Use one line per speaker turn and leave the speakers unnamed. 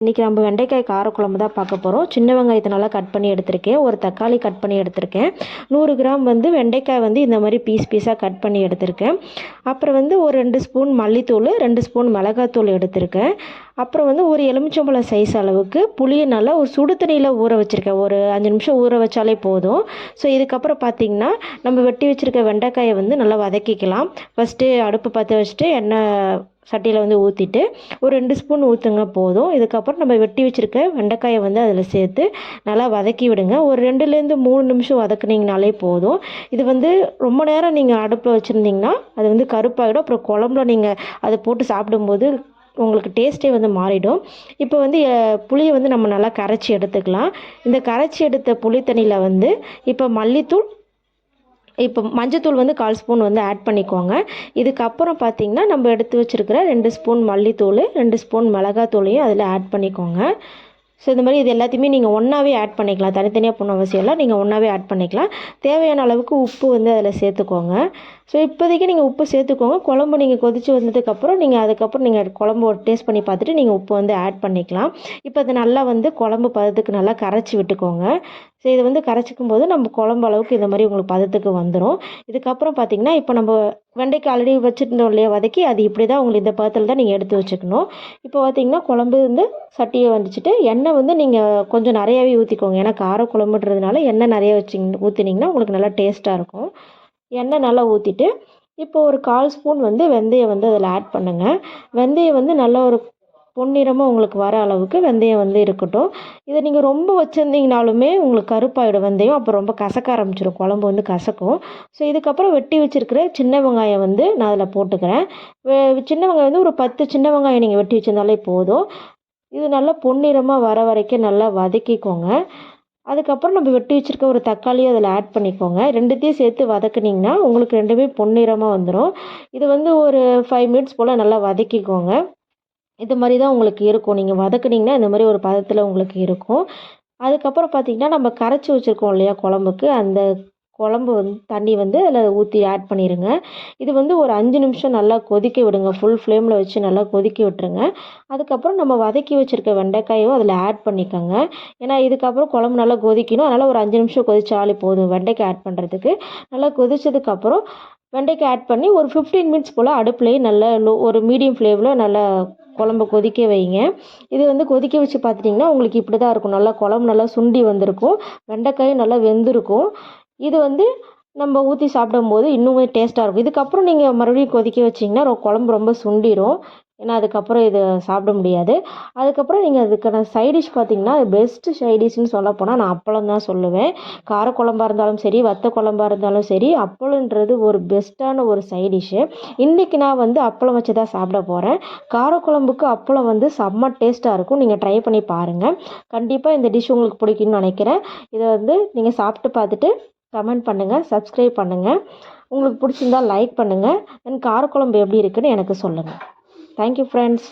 இன்றைக்கி நம்ம வெண்டைக்காய் காரக்குழம்பு தான் பார்க்க போகிறோம். சின்ன வெங்காயத்தை நல்லா கட் பண்ணி எடுத்திருக்கேன். ஒரு தக்காளி கட் பண்ணி எடுத்திருக்கேன். 100 கிராம் வெண்டைக்காய் இந்த மாதிரி பீஸாக கட் பண்ணி எடுத்திருக்கேன். அப்புறம் ஒரு 2 ஸ்பூன் மல்லித்தூள், 2 ஸ்பூன் மிளகாத்தூள் எடுத்திருக்கேன். அப்புறம் ஒரு எலுமிச்சம்பழம் சைஸ் அளவுக்கு புளியை நல்லா ஒரு சுடு தண்ணியில் ஊற வச்சுருக்கேன். ஒரு 5 நிமிஷம் ஊற வச்சாலே போதும். ஸோ இதுக்கப்புறம் பார்த்திங்கன்னா நம்ம வெட்டி வச்சுருக்க வெண்டைக்காயை நல்லா வதக்கிக்கலாம். ஃபஸ்ட்டு அடுப்பு பற்ற வச்சுட்டு எண்ணெய் சட்டியில் ஊற்றிட்டு ஒரு 2 ஸ்பூன் ஊற்றுங்க போதும். இதுக்கப்புறம் நம்ம வெட்டி வச்சுருக்க வெண்டைக்காயை அதில் சேர்த்து நல்லா வதக்கி விடுங்க. ஒரு 2லேருந்து 3 நிமிஷம் வதக்குனிங்கனாலே போதும். இது ரொம்ப நேரம் நீங்கள் அடுப்பில் வச்சுருந்திங்கன்னா அது கருப்பாகிடும். அப்புறம் குழம்புல நீங்கள் அதை போட்டு சாப்பிடும்போது உங்களுக்கு டேஸ்ட்டே மாறிடும். இப்போ புளியை நம்ம நல்லா கரைச்சி எடுத்துக்கலாம். இந்த கரைச்சி எடுத்த புளி தண்ணியில் இப்போ மல்லித்தூள், இப்போ மஞ்சத்தூள் 1/4 ஸ்பூன் ஆட் பண்ணிக்கோங்க. இதுக்கப்புறம் பார்த்திங்கன்னா நம்ம எடுத்து வச்சுருக்கிற 2 ஸ்பூன் மல்லித்தூள், 2 ஸ்பூன் மிளகாத்தூளையும் அதில் ஆட் பண்ணிக்கோங்க. ஸோ இந்த மாதிரி இது எல்லாத்தையுமே நீங்கள் ஒன்றாவே ஆட் பண்ணிக்கலாம். தனித்தனியாக போன அவசியம் இல்லை, நீங்கள் ஒன்றாவே ஆட் பண்ணிக்கலாம். தேவையான அளவுக்கு உப்பு அதில் சேர்த்துக்கோங்க. ஸோ இப்போதைக்கு நீங்கள் உப்பு சேர்த்துக்கோங்க. குழம்பு நீங்கள் கொதித்து வந்ததுக்கப்புறம் அதுக்கப்புறம் நீங்கள் குழம்பு டேஸ்ட் பண்ணி பார்த்துட்டு நீங்கள் உப்பு ஆட் பண்ணிக்கலாம். இப்போ அது நல்லா குழம்பு பதத்துக்கு நல்லா கரைச்சி விட்டுக்கோங்க. ஸோ இது கரைச்சிக்கும் போது நம்ம குழம்பு அளவுக்கு இந்த மாதிரி உங்களுக்கு பதத்துக்கு வந்துடும். இதுக்கப்புறம் பார்த்திங்கன்னா இப்போ நம்ம வெண்டைக்காய் ஆல்ரெடி வச்சுருந்தோம் இல்லையா வதக்கி, அது இப்படி தான் உங்களுக்கு இந்த பதத்தில் தான் நீங்கள் எடுத்து வச்சுக்கணும். இப்போ பார்த்திங்கன்னா குழம்பு சட்டியை வந்துச்சுட்டு எண்ணெய் நீங்கள் கொஞ்சம் நிறையாவே ஊற்றிக்கோங்க. ஏன்னா கார குழம்புன்றதுனால எண்ணெய் நிறைய ஊற்றினீங்கன்னா உங்களுக்கு நல்லா டேஸ்ட்டாக இருக்கும். எண்ணெய் நல்லா ஊற்றிட்டு இப்போ ஒரு 1/4 ஸ்பூன் வெந்தயம் அதில் ஆட் பண்ணுங்கள். வெந்தயம் நல்லா ஒரு பொன்னிறமாக உங்களுக்கு வர அளவுக்கு வெந்தயம் இருக்கட்டும். இதை நீங்கள் ரொம்ப வச்சுருந்தீங்கனாலுமே உங்களுக்கு கருப்பாயிடும் வெந்தயம். அப்போ ரொம்ப கசக்க ஆரம்பிச்சிடும், குழம்பு கசக்கும். ஸோ இதுக்கப்புறம் வெட்டி வச்சுருக்கிற சின்ன வெங்காயம் நான் அதில் போட்டுக்கிறேன். சின்ன வெங்காயம் ஒரு 10 சின்ன வெங்காயம் நீங்கள் வெட்டி வச்சுருந்தாலே போதும். இது நல்லா பொன்னிறமாக வர வரைக்கும் நல்லா வதக்கிக்கோங்க. அதுக்கப்புறம் நம்ம வெட்டி வச்சுருக்க ஒரு தக்காளியை அதில் ஆட் பண்ணிக்கோங்க. ரெண்டுத்தையும் சேர்த்து வதக்குனிங்கன்னா உங்களுக்கு ரெண்டுமே பொன்னிறமாக வந்துடும். இது ஒரு 5 மினிட்ஸ் போல் நல்லா வதக்கிக்கோங்க. இது மாதிரி தான் உங்களுக்கு இருக்கும். நீங்கள் வதக்குனிங்கன்னா இந்த மாதிரி ஒரு பதத்தில் உங்களுக்கு இருக்கும். அதுக்கப்புறம் பார்த்திங்கன்னா நம்ம கரைச்சி வச்சுருக்கோம் இல்லையா குழம்புக்கு, அந்த குழம்பு தண்ணி அதில் ஊற்றி ஆட் பண்ணிடுங்க. இது ஒரு 5 நிமிஷம் நல்லா கொதிக்க விடுங்க. ஃபுல் ஃப்ளேமில் வச்சு நல்லா கொதிக்க விட்டுருங்க. அதுக்கப்புறம் நம்ம வதக்கி வச்சுருக்க வெண்டைக்காயும் அதில் ஆட் பண்ணிக்கோங்க. ஏன்னா இதுக்கப்புறம் குழம்பு நல்லா கொதிக்கணும். அதனால் ஒரு 5 நிமிஷம் கொதிச்சாலே போதும் வெண்டைக்காய் ஆட் பண்ணுறதுக்கு. நல்லா கொதிச்சதுக்கப்புறம் வெண்டைக்காய் ஆட் பண்ணி ஒரு 15 மினிட்ஸ் போல் அடுப்புலேயே நல்லா ஒரு மீடியம் ஃப்ளேமில் நல்லா குழம்பு கொதிக்க வைங்க. இது கொதிக்க வச்சு பார்த்துட்டிங்கன்னா உங்களுக்கு இப்படி தான் இருக்கும். நல்லா குழம்பு நல்லா சுண்டி வந்திருக்கும், வெண்டைக்காயும் நல்லா வெந்திருக்கும். இது நம்ம ஊற்றி சாப்பிடும்போது இன்னுமே டேஸ்ட்டாக இருக்கும். இதுக்கப்புறம் நீங்கள் மறுபடியும் கொதிக்க வச்சிங்கன்னா குழம்பு ரொம்ப சுண்டிடும். ஏன்னா அதுக்கப்புறம் இதை சாப்பிட முடியாது. அதுக்கப்புறம் நீங்கள் அதுக்கான சைடிஷ் பார்த்திங்கன்னா பெஸ்ட்டு சைடிஷ்னு சொல்லப்போனால் நான் அப்பளம் தான் சொல்லுவேன். காரக்குழம்பாக இருந்தாலும் சரி, வத்த குழம்பாக இருந்தாலும் சரி, அப்பளன்றது ஒரு பெஸ்ட்டான ஒரு சைடிஷ்ஷு. இன்றைக்கி நான் அப்பளம் வச்சு தான் சாப்பிட போகிறேன். காரக்குழம்புக்கு அப்பளம் செம்ம டேஸ்ட்டாக இருக்கும். நீங்கள் ட்ரை பண்ணி பாருங்கள். கண்டிப்பாக இந்த டிஷ் உங்களுக்கு பிடிக்கும்னு நினைக்கிறேன். இதை நீங்கள் சாப்பிட்டு பார்த்துட்டு கமெண்ட் பண்ணுங்கள், சப்ஸ்கிரைப் பண்ணுங்கள். உங்களுக்கு பிடிச்சிருந்தால் லைக் பண்ணுங்கள். தென் காரக்குழம்பு எப்படி இருக்குன்னு எனக்கு சொல்லுங்கள். Thank you friends.